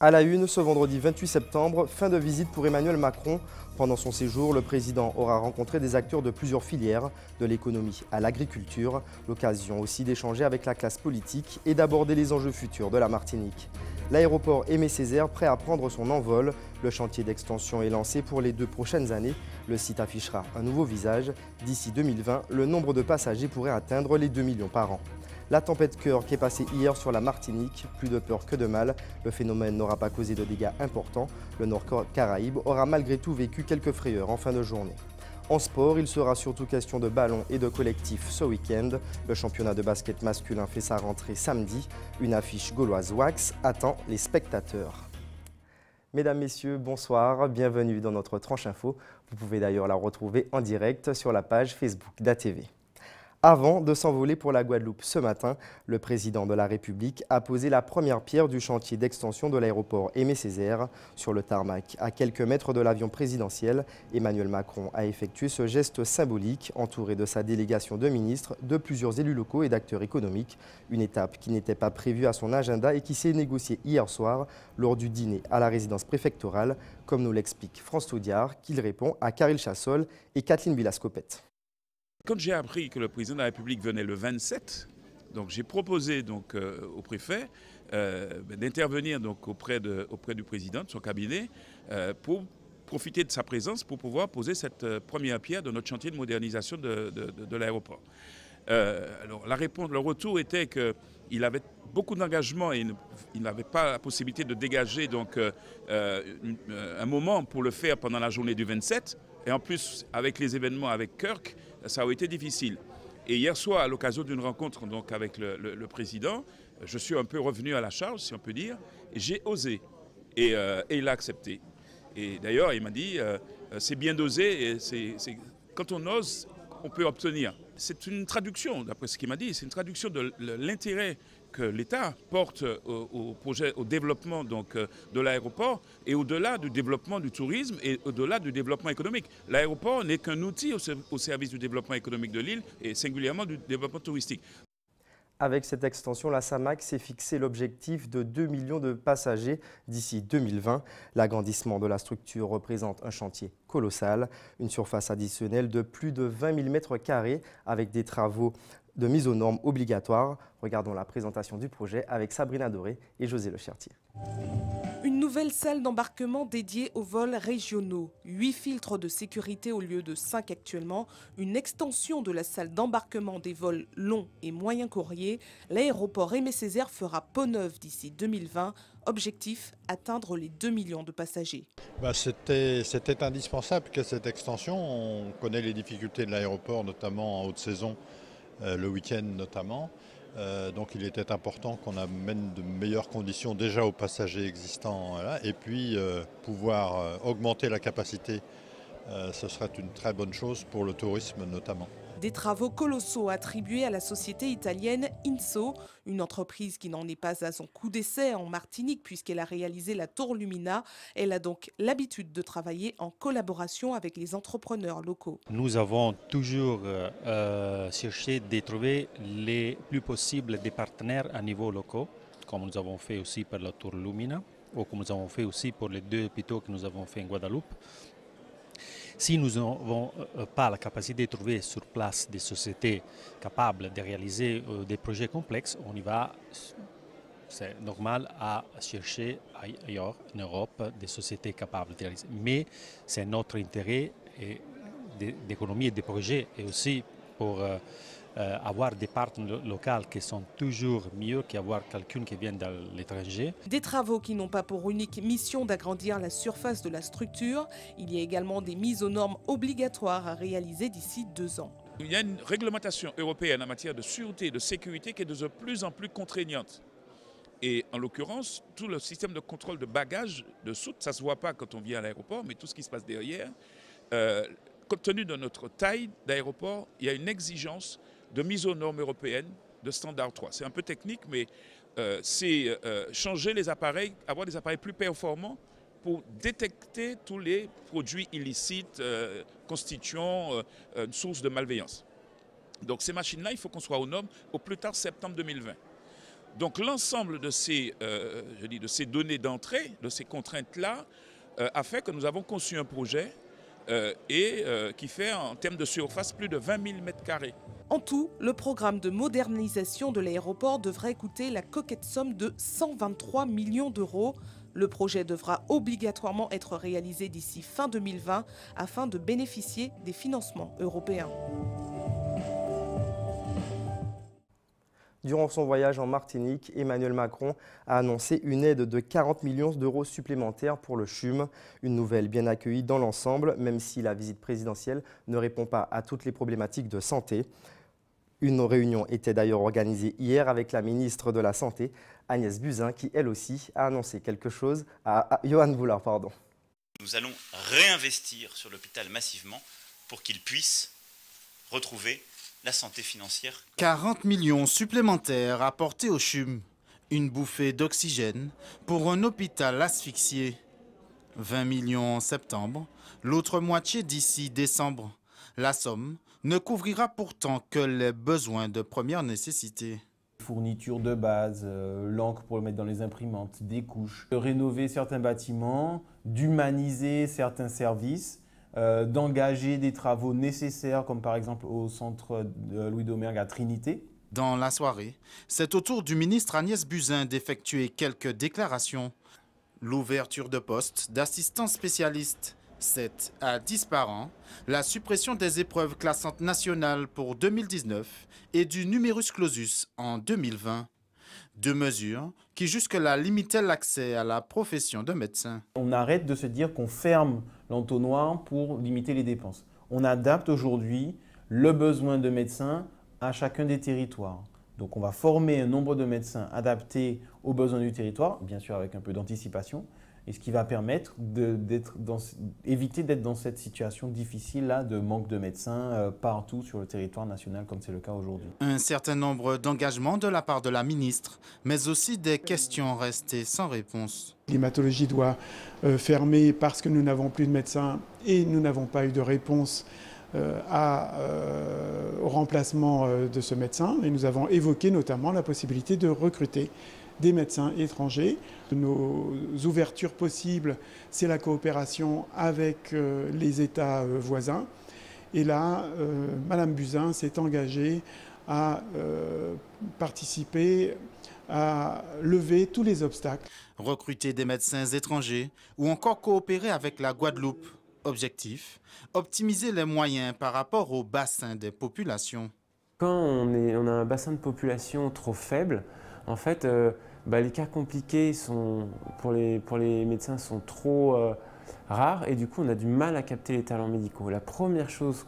À la une, ce vendredi 28 septembre, fin de visite pour Emmanuel Macron. Pendant son séjour, le président aura rencontré des acteurs de plusieurs filières, de l'économie à l'agriculture. L'occasion aussi d'échanger avec la classe politique et d'aborder les enjeux futurs de la Martinique. L'aéroport Aimé Césaire prêt à prendre son envol. Le chantier d'extension est lancé pour les 2 prochaines années. Le site affichera un nouveau visage. D'ici 2020, le nombre de passagers pourrait atteindre les 2 millions par an. La tempête Cœur qui est passée hier sur la Martinique, plus de peur que de mal. Le phénomène n'aura pas causé de dégâts importants. Le Nord Caraïbe aura malgré tout vécu quelques frayeurs en fin de journée. En sport, il sera surtout question de ballon et de collectif ce week-end. Le championnat de basket masculin fait sa rentrée samedi. Une affiche gauloise wax attend les spectateurs. Mesdames, Messieurs, bonsoir, bienvenue dans notre tranche info. Vous pouvez d'ailleurs la retrouver en direct sur la page Facebook d'ATV. Avant de s'envoler pour la Guadeloupe ce matin, le président de la République a posé la première pierre du chantier d'extension de l'aéroport Aimé Césaire. Sur le tarmac, à quelques mètres de l'avion présidentiel, Emmanuel Macron a effectué ce geste symbolique, entouré de sa délégation de ministres, de plusieurs élus locaux et d'acteurs économiques. Une étape qui n'était pas prévue à son agenda et qui s'est négociée hier soir lors du dîner à la résidence préfectorale, comme nous l'explique France Toudiard, qui répond à Karil Chassol et Kathleen Villas-Copette. Quand j'ai appris que le président de la République venait le 27, donc j'ai proposé au préfet d'intervenir auprès du président, de son cabinet, pour profiter de sa présence pour pouvoir poser cette première pierre de notre chantier de modernisation de l'aéroport. Alors le retour était qu'il avait beaucoup d'engagement et il n'avait pas la possibilité de dégager un moment pour le faire pendant la journée du 27. Et en plus, avec les événements avec Kirk, ça a été difficile. Et hier soir, à l'occasion d'une rencontre avec le président, je suis un peu revenu à la charge, si on peut dire, et j'ai osé. Et il a accepté. Et d'ailleurs, il m'a dit, c'est bien d'oser, et quand on ose, on peut obtenir. C'est une traduction, d'après ce qu'il m'a dit, c'est une traduction de l'intérêt que l'État porte au projet, au développement de l'aéroport et au-delà du développement du tourisme et au-delà du développement économique. L'aéroport n'est qu'un outil au service du développement économique de l'île et singulièrement du développement touristique. Avec cette extension, la SAMAC s'est fixé l'objectif de 2 millions de passagers d'ici 2020. L'agrandissement de la structure représente un chantier colossal, une surface additionnelle de plus de 20 000 m² avec des travaux de mise aux normes obligatoires. Regardons la présentation du projet avec Sabrina Doré et José Le Chertier. Une nouvelle salle d'embarquement dédiée aux vols régionaux. 8 filtres de sécurité au lieu de 5 actuellement. Une extension de la salle d'embarquement des vols longs et moyens courriers. L'aéroport Aimé Césaire fera peau neuve d'ici 2020. Objectif, atteindre les 2 millions de passagers. C'était indispensable que cette extension. On connaît les difficultés de l'aéroport, notamment en haute saison, le week-end notamment. Donc il était important qu'on amène de meilleures conditions déjà aux passagers existants et puis pouvoir augmenter la capacité, ce serait une très bonne chose pour le tourisme notamment. Des travaux colossaux attribués à la société italienne INSO, une entreprise qui n'en est pas à son coup d'essai en Martinique puisqu'elle a réalisé la Tour Lumina. Elle a donc l'habitude de travailler en collaboration avec les entrepreneurs locaux. Nous avons toujours cherché de trouver les plus possibles des partenaires à niveau local, comme nous avons fait aussi pour la Tour Lumina, ou comme nous avons fait aussi pour les 2 hôpitaux que nous avons fait en Guadeloupe. Si nous n'avons pas la capacité de trouver sur place des sociétés capables de réaliser des projets complexes, on y va, c'est normal, à chercher ailleurs en Europe des sociétés capables de réaliser. Mais c'est notre intérêt d'économie et de projets et aussi pour avoir des partenaires locaux qui sont toujours mieux qu'avoir quelqu'un qui vient de l'étranger. Des travaux qui n'ont pas pour unique mission d'agrandir la surface de la structure. Il y a également des mises aux normes obligatoires à réaliser d'ici 2 ans. Il y a une réglementation européenne en matière de sûreté et de sécurité qui est de plus en plus contraignante. Et en l'occurrence, tout le système de contrôle de bagages, de soute, ça ne se voit pas quand on vient à l'aéroport, mais tout ce qui se passe derrière, compte tenu de notre taille d'aéroport, il y a une exigence de mise aux normes européennes de standard 3. C'est un peu technique, mais c'est changer les appareils, avoir des appareils plus performants pour détecter tous les produits illicites constituant une source de malveillance. Donc ces machines-là, il faut qu'on soit aux normes au plus tard septembre 2020. Donc l'ensemble de ces, de ces données d'entrée, de ces contraintes-là, a fait que nous avons conçu un projet qui fait en termes de surface plus de 20 000 m². En tout, le programme de modernisation de l'aéroport devrait coûter la coquette somme de 123 millions d'euros. Le projet devra obligatoirement être réalisé d'ici fin 2020 afin de bénéficier des financements européens. Durant son voyage en Martinique, Emmanuel Macron a annoncé une aide de 40 millions d'euros supplémentaires pour le CHUM. Une nouvelle bien accueillie dans l'ensemble, même si la visite présidentielle ne répond pas à toutes les problématiques de santé. Une réunion était d'ailleurs organisée hier avec la ministre de la Santé, Agnès Buzyn, qui elle aussi a annoncé quelque chose à Johan Boulard. Nous allons réinvestir sur l'hôpital massivement pour qu'il puisse retrouver la santé financière. 40 millions supplémentaires apportés au CHUM. Une bouffée d'oxygène pour un hôpital asphyxié. 20 millions en septembre, l'autre moitié d'ici décembre. La somme ne couvrira pourtant que les besoins de première nécessité. Fourniture de base, l'encre pour le mettre dans les imprimantes, des couches, de rénover certains bâtiments, d'humaniser certains services, d'engager des travaux nécessaires, comme par exemple au centre de Louis Domergue à Trinité. Dans la soirée, c'est au tour du ministre Agnès Buzyn d'effectuer quelques déclarations. L'ouverture de postes d'assistants spécialistes, 7 à 10 par an, la suppression des épreuves classantes nationales pour 2019 et du numerus clausus en 2020. Deux mesures qui jusque-là limitaient l'accès à la profession de médecin. On arrête de se dire qu'on ferme l'entonnoir pour limiter les dépenses. On adapte aujourd'hui le besoin de médecins à chacun des territoires. Donc on va former un nombre de médecins adaptés aux besoins du territoire, bien sûr avec un peu d'anticipation, et ce qui va permettre d'éviter d'être dans cette situation difficile-là de manque de médecins partout sur le territoire national, comme c'est le cas aujourd'hui. Un certain nombre d'engagements de la part de la ministre, mais aussi des questions restées sans réponse. L'hématologie doit fermer parce que nous n'avons plus de médecins et nous n'avons pas eu de réponse au remplacement de ce médecin. Et nous avons évoqué notamment la possibilité de recruter des médecins étrangers. Nos ouvertures possibles, c'est la coopération avec les États voisins. Et là, Madame Buzyn s'est engagée à participer à lever tous les obstacles. Recruter des médecins étrangers ou encore coopérer avec la Guadeloupe. Objectif, optimiser les moyens par rapport au bassin des populations. Quand on a un bassin de population trop faible, en fait, les cas compliqués pour les médecins sont trop rares et du coup on a du mal à capter les talents médicaux. La première chose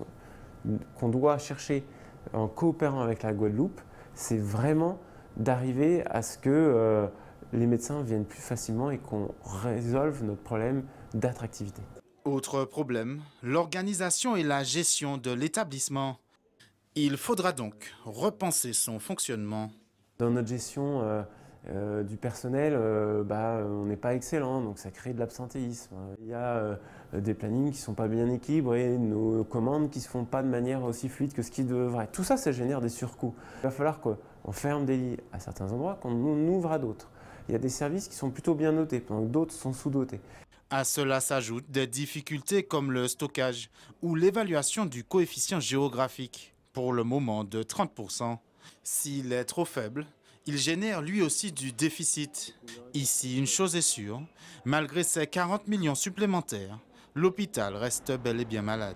qu'on doit chercher en coopérant avec la Guadeloupe, c'est vraiment d'arriver à ce que les médecins viennent plus facilement et qu'on résolve notre problème d'attractivité. Autre problème, l'organisation et la gestion de l'établissement. Il faudra donc repenser son fonctionnement. Dans notre gestion du personnel, on n'est pas excellent, donc ça crée de l'absentéisme. Il y a des plannings qui ne sont pas bien équilibrés, nos commandes qui ne se font pas de manière aussi fluide que ce qui devrait. Tout ça, ça génère des surcoûts. Il va falloir qu'on ferme des lits à certains endroits, qu'on ouvre à d'autres. Il y a des services qui sont plutôt bien notés, pendant que d'autres sont sous-dotés. À cela s'ajoutent des difficultés comme le stockage ou l'évaluation du coefficient géographique, pour le moment de 30%. S'il est trop faible, il génère lui aussi du déficit. Ici, une chose est sûre, malgré ces 40 millions supplémentaires, l'hôpital reste bel et bien malade.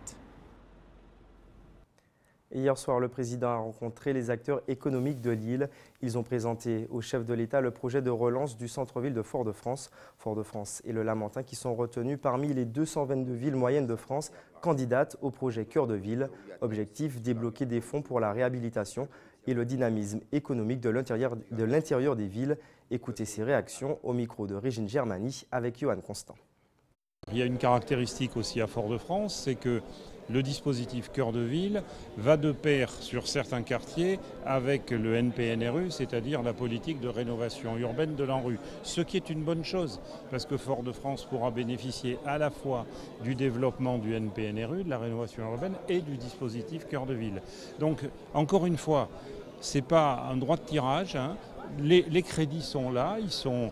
Hier soir, le président a rencontré les acteurs économiques de l'île. Ils ont présenté au chef de l'État le projet de relance du centre-ville de Fort-de-France. Fort-de-France et le Lamentin qui sont retenus parmi les 222 villes moyennes de France candidates au projet Cœur de Ville. Objectif, débloquer des fonds pour la réhabilitation et le dynamisme économique de l'intérieur des villes. Écoutez ces réactions au micro de Régine Germani avec Johan Constant. Il y a une caractéristique aussi à Fort-de-France, c'est que le dispositif Cœur de Ville va de pair sur certains quartiers avec le NPNRU, c'est-à-dire la politique de rénovation urbaine de l'ANRU. Ce qui est une bonne chose, parce que Fort-de-France pourra bénéficier à la fois du développement du NPNRU, de la rénovation urbaine, et du dispositif Cœur de Ville. Donc, encore une fois, ce n'est pas un droit de tirage. Les crédits sont là, ils sont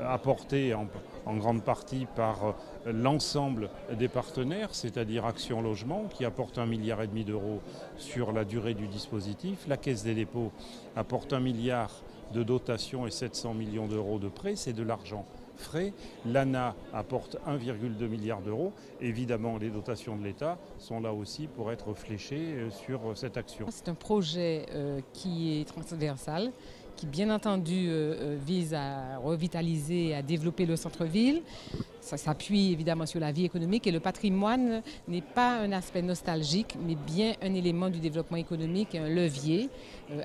apportés en grande partie par l'ensemble des partenaires, c'est-à-dire Action Logement, qui apporte 1,5 milliard d'euros sur la durée du dispositif. La Caisse des dépôts apporte 1 milliard de dotation et 700 millions d'euros de prêts, c'est de l'argent frais. L'ANA apporte 1,2 milliard d'euros. Évidemment, les dotations de l'État sont là aussi pour être fléchées sur cette action. C'est un projet qui est transversal, qui bien entendu vise à revitaliser et à développer le centre-ville. Ça s'appuie évidemment sur la vie économique et le patrimoine n'est pas un aspect nostalgique, mais bien un élément du développement économique, un levier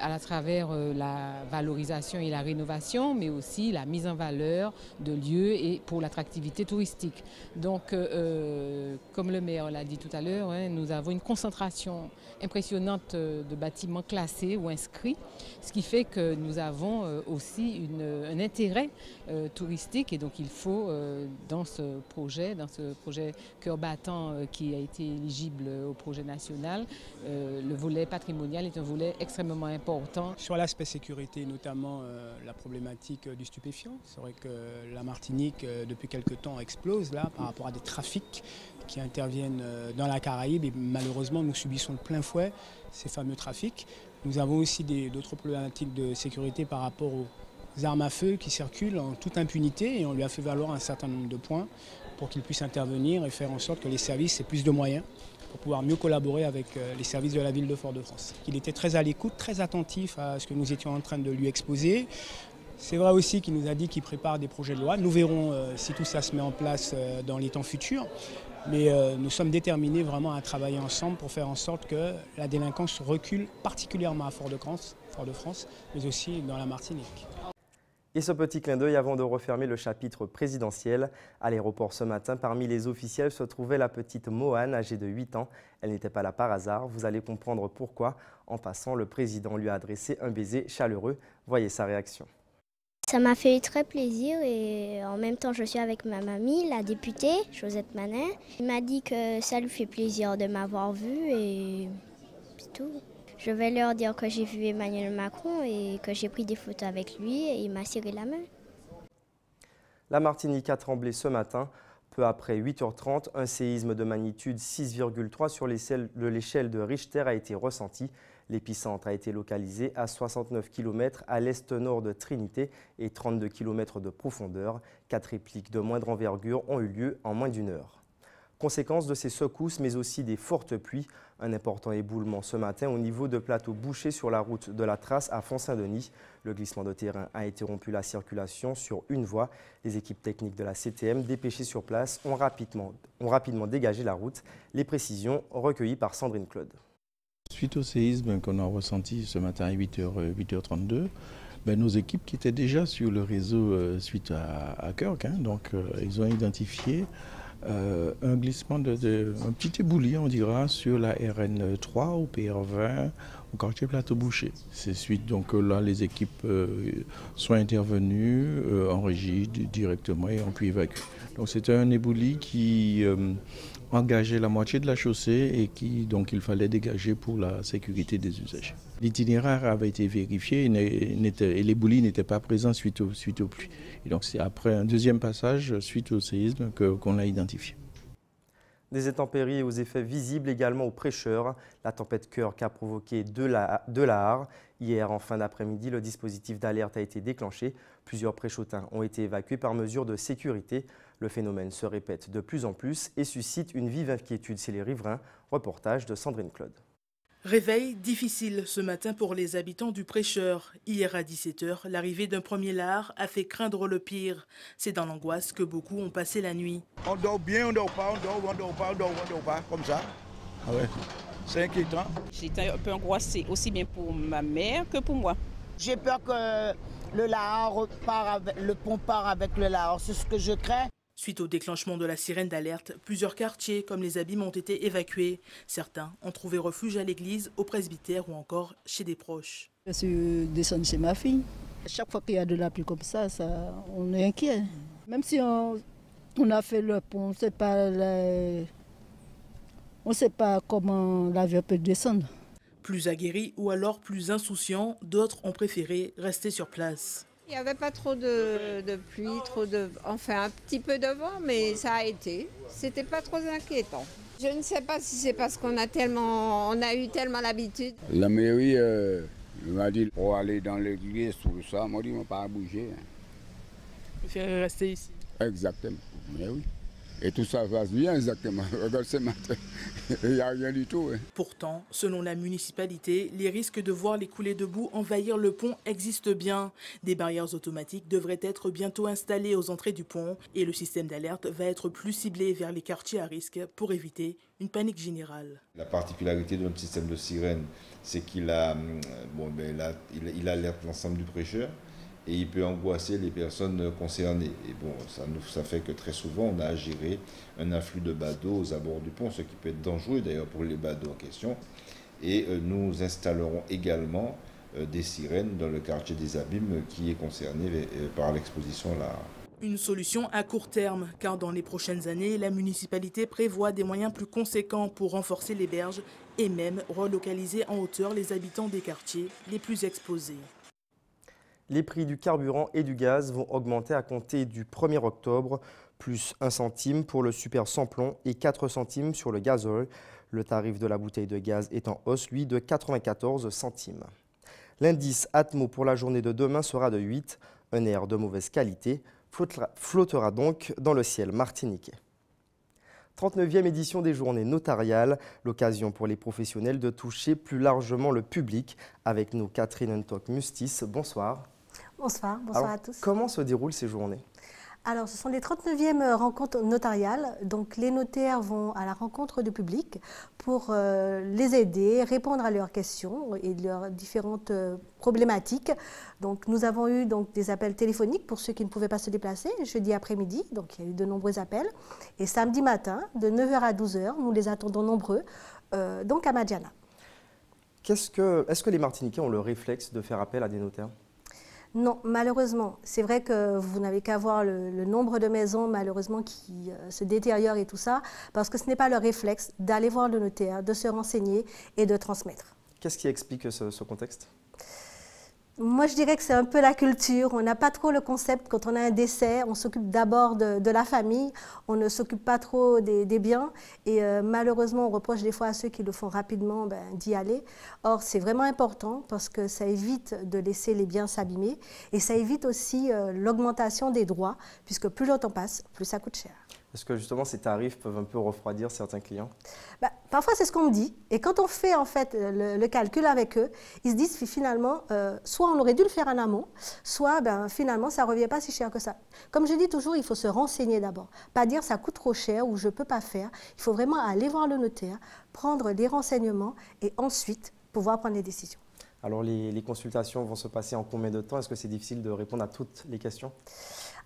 à travers la valorisation et la rénovation, mais aussi la mise en valeur de lieux et pour l'attractivité touristique. Donc, comme le maire l'a dit tout à l'heure, nous avons une concentration impressionnante de bâtiments classés ou inscrits, ce qui fait que nous avons aussi un intérêt touristique et donc il faut dans ce projet Cœur battant qui a été éligible au projet national, le volet patrimonial est un volet extrêmement important. Sur l'aspect sécurité, notamment la problématique du stupéfiant, c'est vrai que la Martinique depuis quelque temps explose là par rapport à des trafics qui interviennent dans la Caraïbe et malheureusement nous subissons de plein fouet ces fameux trafics. Nous avons aussi d'autres problématiques de sécurité par rapport aux armes à feu qui circulent en toute impunité et on lui a fait valoir un certain nombre de points pour qu'il puisse intervenir et faire en sorte que les services aient plus de moyens pour pouvoir mieux collaborer avec les services de la ville de Fort-de-France. Il était très à l'écoute, très attentif à ce que nous étions en train de lui exposer. C'est vrai aussi qu'il nous a dit qu'il prépare des projets de loi. Nous verrons si tout ça se met en place dans les temps futurs. Mais nous sommes déterminés vraiment à travailler ensemble pour faire en sorte que la délinquance recule particulièrement à Fort-de-France, mais aussi dans la Martinique. Et ce petit clin d'œil avant de refermer le chapitre présidentiel. À l'aéroport ce matin, parmi les officiels se trouvait la petite Mohan, âgée de 8 ans. Elle n'était pas là par hasard. Vous allez comprendre pourquoi. En passant, le président lui a adressé un baiser chaleureux. Voyez sa réaction. Ça m'a fait très plaisir et en même temps je suis avec ma mamie, la députée Josette Manin. Il m'a dit que ça lui fait plaisir de m'avoir vue et c'est tout. Je vais leur dire que j'ai vu Emmanuel Macron et que j'ai pris des photos avec lui et il m'a serré la main. La Martinique a tremblé ce matin. Peu après 8h30, un séisme de magnitude 6,3 sur l'échelle de Richter a été ressenti. L'épicentre a été localisé à 69 km à l'est-nord de Trinité et 32 km de profondeur. 4 répliques de moindre envergure ont eu lieu en moins d'une heure. Conséquence de ces secousses, mais aussi des fortes pluies, un important éboulement ce matin au niveau de plateaux bouchés sur la route de la Trace à Font-Saint-Denis. Le glissement de terrain a interrompu la circulation sur une voie. Les équipes techniques de la CTM dépêchées sur place ont rapidement dégagé la route. Les précisions recueillies par Sandrine Claude. Suite au séisme qu'on a ressenti ce matin à 8h32, nos équipes qui étaient déjà sur le réseau suite à Kirk, donc ils ont identifié un glissement, un petit éboulis, on dira, sur la RN3 au PR20 au quartier Plateau Boucher. C'est suite donc là les équipes sont intervenues en régie directement et ont pu évacuer. Donc c'était un éboulis qui engageait la moitié de la chaussée et qui donc il fallait dégager pour la sécurité des usagers. L'itinéraire avait été vérifié et l'éboulis n'était pas présent suite aux pluies. Et donc c'est après un deuxième passage suite au séisme qu'on l'a identifié. Des intempéries aux effets visibles également aux prêcheurs. La tempête Kirk a provoqué de la hare. Hier, en fin d'après-midi, le dispositif d'alerte a été déclenché. Plusieurs préchotins ont été évacués par mesure de sécurité. Le phénomène se répète de plus en plus et suscite une vive inquiétude chez les riverains. Reportage de Sandrine Claude. Réveil difficile ce matin pour les habitants du Prêcheur. Hier à 17h, l'arrivée d'un premier lard a fait craindre le pire. C'est dans l'angoisse que beaucoup ont passé la nuit. On dort bien, on dort pas, comme ça. Ah ouais, c'est inquiétant. J'étais un peu angoissée, aussi bien pour ma mère que pour moi. J'ai peur que le pont part avec le lard, c'est ce que je crains. Suite au déclenchement de la sirène d'alerte, plusieurs quartiers comme les Abîmes ont été évacués. Certains ont trouvé refuge à l'église, au presbytère ou encore chez des proches. Je suis descendue chez ma fille. Chaque fois qu'il y a de la pluie comme ça, on est inquiet. Même si on a fait le pont, on ne sait pas comment l'avion peut descendre. Plus aguerris ou alors plus insouciants, d'autres ont préféré rester sur place. Il n'y avait pas trop de pluie, enfin un petit peu de vent, mais ça a été. C'était pas trop inquiétant. Je ne sais pas si c'est parce qu'on a eu tellement l'habitude. La mairie m'a dit pour aller dans l'église, tout ça. Moi, je ne m'a pas bougé. Vous préférez rester ici? Exactement, mais oui. Et tout ça va bien exactement. Regarde ce matin, il n'y a rien du tout. Hein. Pourtant, selon la municipalité, les risques de voir les coulées de boue envahir le pont existent bien. Des barrières automatiques devraient être bientôt installées aux entrées du pont et le système d'alerte va être plus ciblé vers les quartiers à risque pour éviter une panique générale. La particularité de notre système de sirène, c'est qu'il alerte l'ensemble du prêcheur. Et il peut angoisser les personnes concernées. Et bon, ça fait que très souvent, on a à gérer un afflux de badauds aux abords du pont, ce qui peut être dangereux d'ailleurs pour les badauds en question. Et nous installerons également des sirènes dans le quartier des Abîmes qui est concerné par l'exposition là. Une solution à court terme, car dans les prochaines années, la municipalité prévoit des moyens plus conséquents pour renforcer les berges et même relocaliser en hauteur les habitants des quartiers les plus exposés. Les prix du carburant et du gaz vont augmenter à compter du 1er octobre, plus 1 centime pour le super sans-plomb et 4 centimes sur le gazole. Le tarif de la bouteille de gaz est en hausse, lui, de 94 centimes. L'indice Atmo pour la journée de demain sera de 8. Un air de mauvaise qualité flottera donc dans le ciel martiniquais. 39e édition des journées notariales, l'occasion pour les professionnels de toucher plus largement le public. Avec nous, Catherine Ntok-Mustis, bonsoir. Bonsoir à tous. Comment se déroulent ces journées? Alors, ce sont les 39e rencontres notariales. Donc, les notaires vont à la rencontre du public pour les aider, répondre à leurs questions et leurs différentes problématiques. Donc, nous avons eu des appels téléphoniques pour ceux qui ne pouvaient pas se déplacer, jeudi après-midi. Donc, il y a eu de nombreux appels. Et samedi matin, de 9h à 12h, nous les attendons nombreux, donc à Madiana. Est-ce que les Martiniquais ont le réflexe de faire appel à des notaires? Non, malheureusement. C'est vrai que vous n'avez qu'à voir le nombre de maisons, malheureusement, qui se détériorent et tout ça, parce que ce n'est pas leur réflexe d'aller voir le notaire, de se renseigner et de transmettre. Qu'est-ce qui explique ce contexte? Moi, je dirais que c'est un peu la culture. On n'a pas trop le concept, quand on a un décès, on s'occupe d'abord de la famille, on ne s'occupe pas trop des biens. Et malheureusement, on reproche des fois à ceux qui le font rapidement d'y aller. Or, c'est vraiment important parce que ça évite de laisser les biens s'abîmer et ça évite aussi l'augmentation des droits, puisque plus le temps passe, plus ça coûte cher. Est-ce que justement ces tarifs peuvent un peu refroidir certains clients? Parfois, c'est ce qu'on me dit. Et quand on fait en fait le calcul avec eux, ils se disent finalement, soit on aurait dû le faire en amont, soit finalement, ça ne revient pas si cher que ça. Comme je dis toujours, il faut se renseigner d'abord. Pas dire ça coûte trop cher ou je ne peux pas faire. Il faut vraiment aller voir le notaire, prendre les renseignements et ensuite pouvoir prendre les décisions. Alors les consultations vont se passer en combien de temps? Est-ce que c'est difficile de répondre à toutes les questions?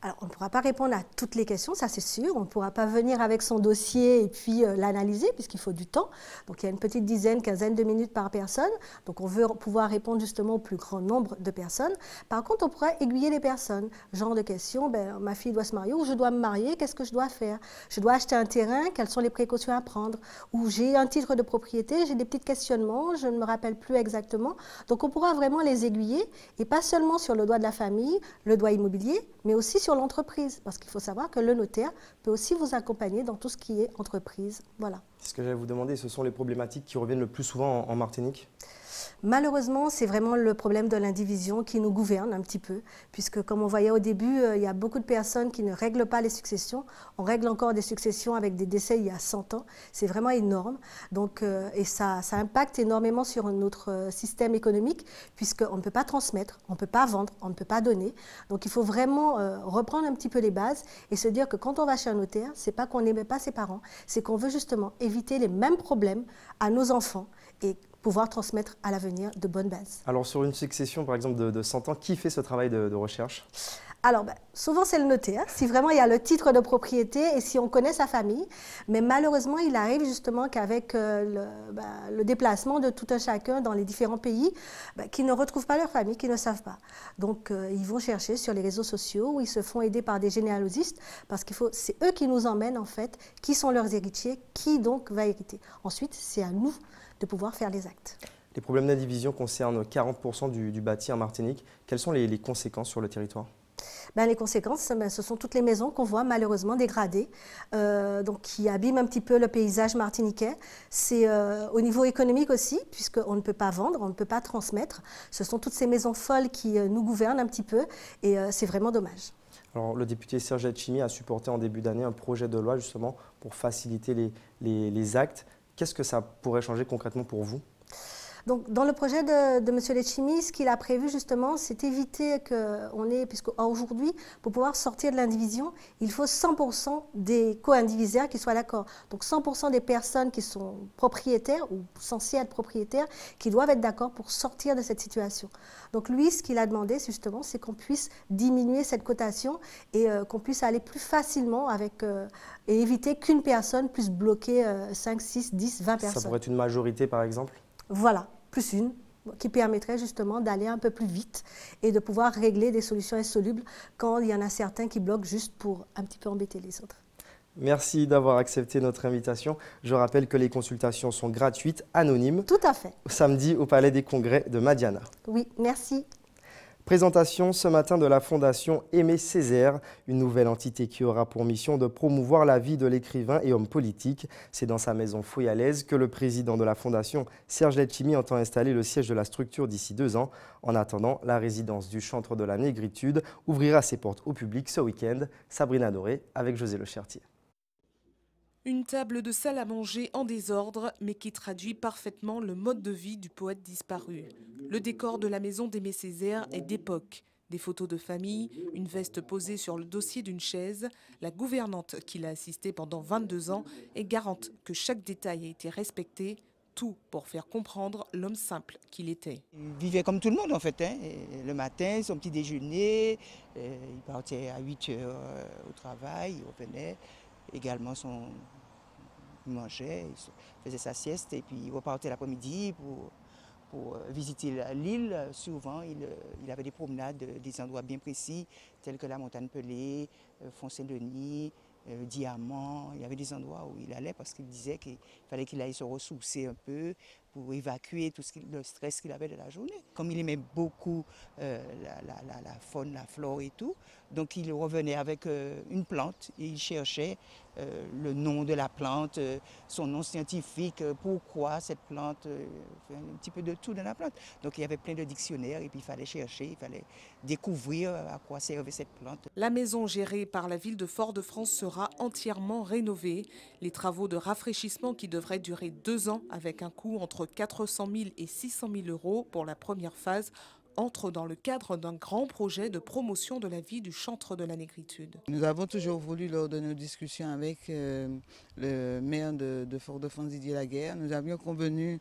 Alors, on ne pourra pas répondre à toutes les questions, ça c'est sûr. On ne pourra pas venir avec son dossier et puis l'analyser, puisqu'il faut du temps. Donc, il y a une petite dizaine, quinzaine de minutes par personne. Donc, on veut pouvoir répondre justement au plus grand nombre de personnes. Par contre, on pourra aiguiller les personnes. Genre de questions, ma fille doit se marier ou je dois me marier, qu'est-ce que je dois faire? Je dois acheter un terrain, quelles sont les précautions à prendre? Ou j'ai un titre de propriété, j'ai des petits questionnements, je ne me rappelle plus exactement. Donc, on pourra vraiment les aiguiller, et pas seulement sur le droit de la famille, le droit immobilier, mais aussi sur l'entreprise, parce qu'il faut savoir que le notaire peut aussi vous accompagner dans tout ce qui est entreprise. Voilà. Ce que j'allais vous demander, ce sont les problématiques qui reviennent le plus souvent en Martinique? Malheureusement, c'est vraiment le problème de l'indivision qui nous gouverne un petit peu, puisque comme on voyait au début, il y a beaucoup de personnes qui ne règlent pas les successions. On règle encore des successions avec des décès il y a 100 ans. C'est vraiment énorme. Donc, et ça impacte énormément sur notre système économique, puisqu'on ne peut pas transmettre, on ne peut pas vendre, on ne peut pas donner. Donc, il faut vraiment reprendre un petit peu les bases et se dire que quand on va chez un notaire, ce n'est pas qu'on n'aimait pas ses parents, c'est qu'on veut justement éviter les mêmes problèmes à nos enfants et pouvoir transmettre à l'avenir de bonnes bases. Alors sur une succession par exemple de 100 ans, qui fait ce travail de recherche? Alors souvent c'est le notaire, si vraiment il y a le titre de propriété et si on connaît sa famille, mais malheureusement il arrive justement qu'avec le déplacement de tout un chacun dans les différents pays, qui ne retrouvent pas leur famille, qui ne savent pas. Donc ils vont chercher sur les réseaux sociaux où ils se font aider par des généalogistes parce c'est eux qui nous emmènent en fait, qui sont leurs héritiers, qui donc va hériter. Ensuite c'est à nous de pouvoir faire les actes. Les problèmes d'indivision concernent 40% du bâti en Martinique. Quelles sont les conséquences sur le territoire? Les conséquences, ce sont toutes les maisons qu'on voit malheureusement dégradées, donc qui abîment un petit peu le paysage martiniquais. C'est au niveau économique aussi, puisqu'on ne peut pas vendre, on ne peut pas transmettre. Ce sont toutes ces maisons folles qui nous gouvernent un petit peu et c'est vraiment dommage. Alors, le député Serge Letchimy a supporté en début d'année un projet de loi justement pour faciliter les actes. Qu'est-ce que ça pourrait changer concrètement pour vous? Donc, dans le projet de M. Letchimy, ce qu'il a prévu justement, c'est éviter qu'on ait, puisqu'aujourd'hui, pour pouvoir sortir de l'indivision, il faut 100% des co-indivisaires qui soient d'accord. Donc 100% des personnes qui sont propriétaires ou censées être propriétaires qui doivent être d'accord pour sortir de cette situation. Donc lui, ce qu'il a demandé justement, c'est qu'on puisse diminuer cette cotation et qu'on puisse aller plus facilement et éviter qu'une personne puisse bloquer 5, 6, 10, 20 personnes. Ça pourrait être une majorité par exemple? Voilà, plus une, qui permettrait justement d'aller un peu plus vite et de pouvoir régler des solutions insolubles quand il y en a certains qui bloquent juste pour un petit peu embêter les autres. Merci d'avoir accepté notre invitation. Je rappelle que les consultations sont gratuites, anonymes. Tout à fait. Samedi au Palais des Congrès de Madiana. Oui, merci. Présentation ce matin de la Fondation Aimé Césaire, une nouvelle entité qui aura pour mission de promouvoir la vie de l'écrivain et homme politique. C'est dans sa maison Foyalaise que le président de la Fondation, Serge Letchimy, entend installer le siège de la structure d'ici 2 ans. En attendant, la résidence du chantre de la Négritude ouvrira ses portes au public ce week-end. Sabrina Doré avec José Le Chertier. Une table de salle à manger en désordre, mais qui traduit parfaitement le mode de vie du poète disparu. Le décor de la maison d'Aimé Césaire est d'époque. Des photos de famille, une veste posée sur le dossier d'une chaise. La gouvernante qui l'a assisté pendant 22 ans est garante que chaque détail a été respecté, tout pour faire comprendre l'homme simple qu'il était. Il vivait comme tout le monde en fait. Le matin, son petit déjeuner, il partait à 8 h au travail, il revenait. Également, il mangeait, il faisait sa sieste et puis il repartait l'après-midi pour visiter l'île. Souvent, il avait des promenades, des endroits bien précis, tels que la montagne Pelée, Font-Saint-Denis, Diamant. Il y avait des endroits où il allait parce qu'il disait qu'il fallait qu'il aille se ressourcer un peu pour évacuer tout le stress qu'il avait de la journée. Comme il aimait beaucoup la faune, la flore et tout, donc il revenait avec une plante et il cherchait le nom de la plante, son nom scientifique, pourquoi cette plante, un petit peu de tout dans la plante. Donc il y avait plein de dictionnaires et puis il fallait chercher, il fallait découvrir à quoi servait cette plante. La maison gérée par la ville de Fort-de-France sera entièrement rénovée. Les travaux de rafraîchissement qui devraient durer 2 ans avec un coût entre 400 000 et 600 000 euros pour la première phase entre dans le cadre d'un grand projet de promotion de la vie du chantre de la Négritude. Nous avons toujours voulu, lors de nos discussions avec le maire de Fort-de-France, Didier Laguerre, nous avions convenu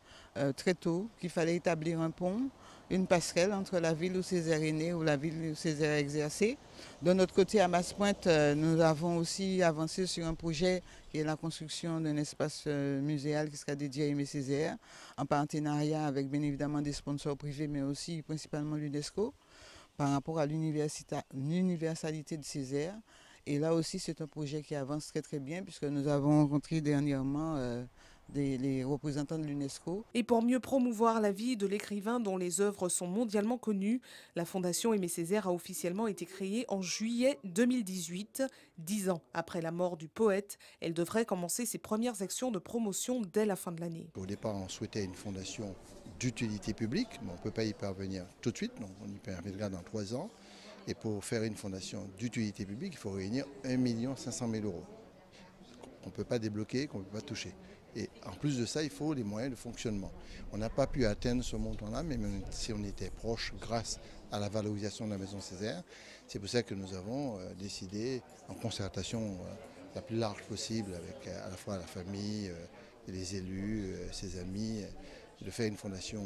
très tôt qu'il fallait établir un pont, une passerelle entre la ville où Césaire est né ou la ville où Césaire a exercé. De notre côté, à Massepointe, nous avons aussi avancé sur un projet qui est la construction d'un espace muséal qui sera dédié à Aimé Césaire, en partenariat avec bien évidemment des sponsors privés, mais aussi principalement l'UNESCO, par rapport à l'universalité de Césaire. Et là aussi, c'est un projet qui avance très très bien, puisque nous avons rencontré dernièrement les représentants de l'UNESCO. Et pour mieux promouvoir la vie de l'écrivain dont les œuvres sont mondialement connues, la Fondation Aimé Césaire a officiellement été créée en juillet 2018. 10 ans après la mort du poète, elle devrait commencer ses premières actions de promotion dès la fin de l'année. Au départ, on souhaitait une fondation d'utilité publique, mais on ne peut pas y parvenir tout de suite, donc on y parviendra dans 3 ans. Et pour faire une fondation d'utilité publique, il faut réunir 1 500 000 euros qu'on ne peut pas débloquer, qu'on ne peut pas toucher. Et en plus de ça, il faut les moyens de fonctionnement. On n'a pas pu atteindre ce montant-là, mais même si on était proche grâce à la valorisation de la maison Césaire, c'est pour ça que nous avons décidé, en concertation la plus large possible avec à la fois la famille, les élus, ses amis, de faire une fondation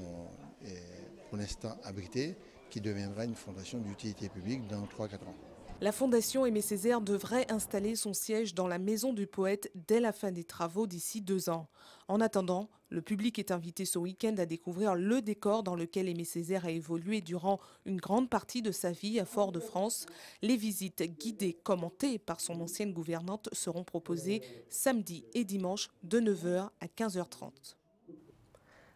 pour l'instant abritée, qui deviendra une fondation d'utilité publique dans 3-4 ans. La Fondation Aimé Césaire devrait installer son siège dans la maison du poète dès la fin des travaux d'ici 2 ans. En attendant, le public est invité ce week-end à découvrir le décor dans lequel Aimé Césaire a évolué durant une grande partie de sa vie à Fort-de-France. Les visites guidées commentées par son ancienne gouvernante seront proposées samedi et dimanche de 9 h à 15 h 30.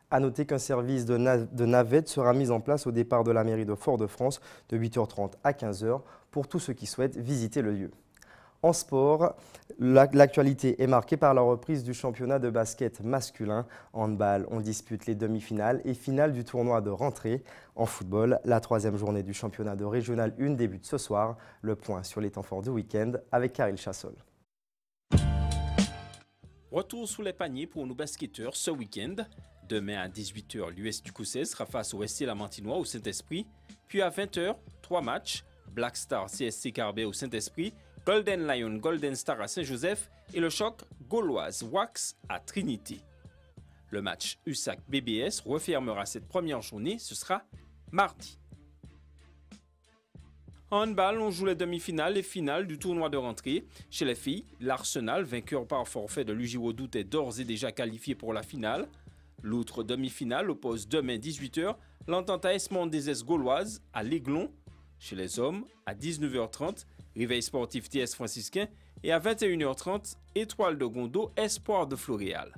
A noter qu'un service de navette sera mis en place au départ de la mairie de Fort-de-France de 8h30 à 15h pour tous ceux qui souhaitent visiter le lieu. En sport, l'actualité est marquée par la reprise du championnat de basket masculin. En handball, on dispute les demi-finales et finales du tournoi de rentrée. En football, la 3e journée du championnat de Régional 1 débute ce soir. Le point sur les temps forts du week-end avec Karil Chassol. Retour sous les paniers pour nos basketteurs ce week-end. Demain à 18h, l'US du Cossais sera face au SC Lamantinois au Saint-Esprit. Puis à 20h, 3 matchs. Black Star CSC Carbet au Saint-Esprit, Golden Lion Golden Star à Saint-Joseph et le choc Gauloise Wax à Trinité. Le match USAC BBS refermera cette première journée, ce sera mardi. En handball, on joue les demi-finales et finales du tournoi de rentrée. Chez les filles, l'Arsenal, vainqueur par forfait de l'UJ Redoute, est d'ores et déjà qualifié pour la finale. L'autre demi-finale oppose demain 18h l'entente AS Mondes Gauloise à l'Aiglon. Chez les hommes, à 19h30, Réveil sportif TS franciscain et à 21h30, Étoile de Gondo, Espoir de Floréal.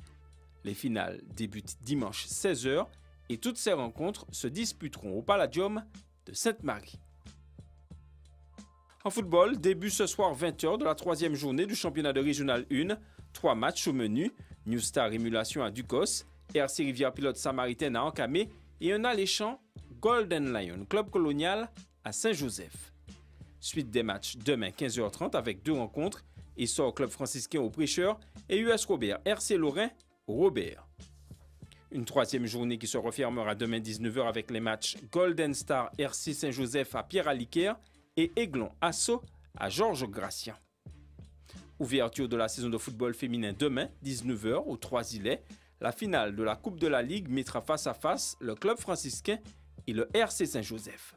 Les finales débutent dimanche 16h et toutes ces rencontres se disputeront au Palladium de Sainte-Marie. En football, début ce soir 20h de la 3e journée du championnat de Régional 1. 3 matchs au menu, New Star Émulation à Ducos, RC Rivière Pilote Samaritaine à Ancamé et un alléchant Golden Lion Club Colonial à Saint-Joseph. Suite des matchs demain 15h30 avec 2 rencontres, Essor Club franciscain au Prêcheur et US Robert RC Lorrain au Robert. Une 3e journée qui se refermera demain 19h avec les matchs Golden Star RC Saint-Joseph à Pierre-Aliquer et Aiglon Asso à Georges Gratien. Ouverture de la saison de football féminin demain 19h au 3-Îlets. La finale de la Coupe de la Ligue mettra face à face le club franciscain et le RC Saint-Joseph.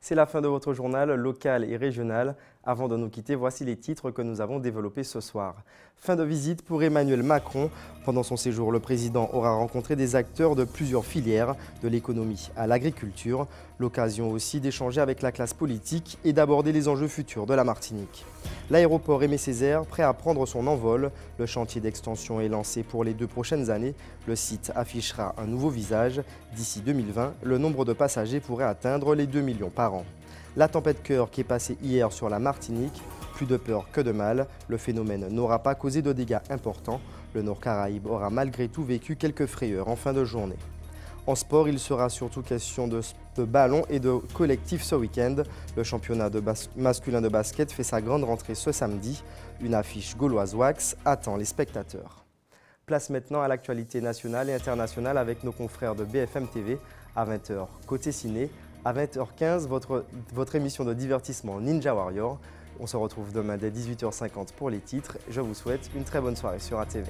C'est la fin de votre journal local et régional. Avant de nous quitter, voici les titres que nous avons développés ce soir. Fin de visite pour Emmanuel Macron. Pendant son séjour, le président aura rencontré des acteurs de plusieurs filières, de l'économie à l'agriculture. L'occasion aussi d'échanger avec la classe politique et d'aborder les enjeux futurs de la Martinique. L'aéroport Aimé Césaire, prêt à prendre son envol. Le chantier d'extension est lancé pour les 2 prochaines années. Le site affichera un nouveau visage. D'ici 2020, le nombre de passagers pourrait atteindre les 2 millions par an. La tempête Cœur qui est passée hier sur la Martinique, plus de peur que de mal. Le phénomène n'aura pas causé de dégâts importants. Le Nord Caraïbe aura malgré tout vécu quelques frayeurs en fin de journée. En sport, il sera surtout question de ballon et de collectif ce week-end. Le championnat masculin de basket fait sa grande rentrée ce samedi. Une affiche gauloise wax attend les spectateurs. Place maintenant à l'actualité nationale et internationale avec nos confrères de BFM TV. À 20h, côté ciné. À 20h15, votre émission de divertissement Ninja Warrior. On se retrouve demain dès 18h50 pour les titres. Je vous souhaite une très bonne soirée sur ATV.